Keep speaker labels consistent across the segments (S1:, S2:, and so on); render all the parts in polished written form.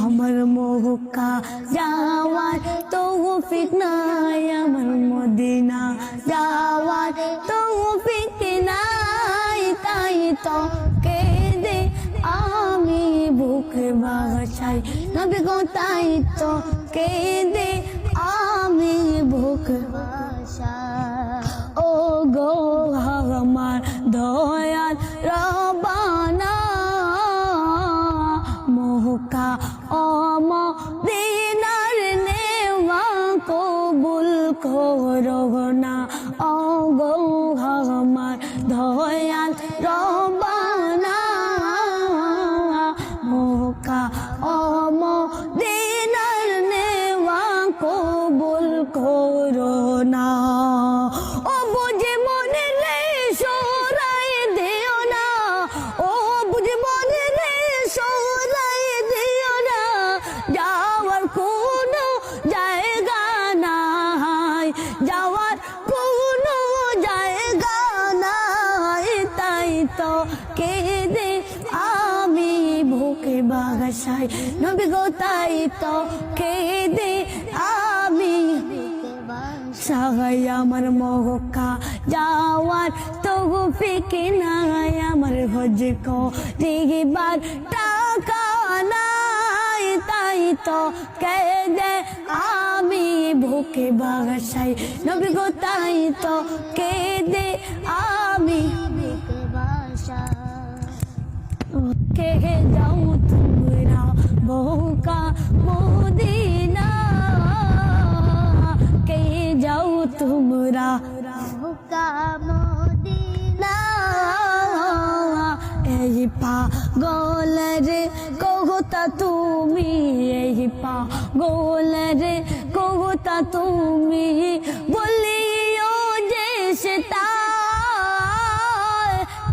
S1: আমার মক্কা যাওয়ার তৌফিক নাই, আমার মদিনা যাওয়ার তৌফিক নাই, তাই তো কেঁদে আমি বুক বাসাই নবী গো, তাই তো কেঁদে আমি বুক বাসাই। ও গো আমার দয়াল রব্বানা, মক্কা ও মদিনার নেওয়া কবুল করো না। ও গো আমার দয়াল রব্বানা, মক্কা ও মদিনার নেওয়া কবুল করো না। ও বুঝে মনে রে সরাই দিও না, ও বুঝে মনে রে সরাই দিও না, যাওয়ার কোনো জায়গা নাই, যাওয়ার কোনো জায়গা নাই, তাই তো কেঁদে আমি বুকে বাসাই নবী গো, তাই তো কেঁদে আমি সাহাই। আমার মক্কা যাওয়ার তৌফিক নাই, আমার হজ করিবার টাকা নাই, তাই তো কেঁদে আমি বুকে বাসাই নবী গো, তাই তো কেঁদে আমি বুকে বাসাই। কে যাও তোমরা মক্কা মদিনা, কে যাও তোমরা মক্কা মদিনা, এই পাগলের কথা তুমি, এই পাগলের কথা তুমি বলিও যে সে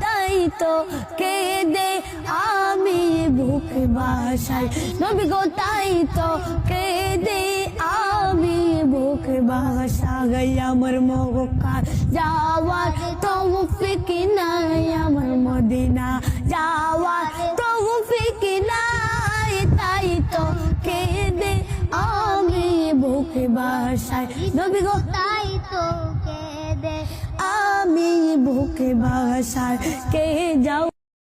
S1: তাই তো কেঁদে আমি বুক বাসাই নবী গো, তাই তো কেঁদে আমি বুক বাসাই। আমার মক্কা যাওয়ার তৌফিক নাই, আমার মদিনা যাওয়ার তৌফিক নাই, তাই তো কেঁদে আমি বুক বাসাই নবী গো, তাই তো কেঁদে আমি বুক বাসাই। কে যাও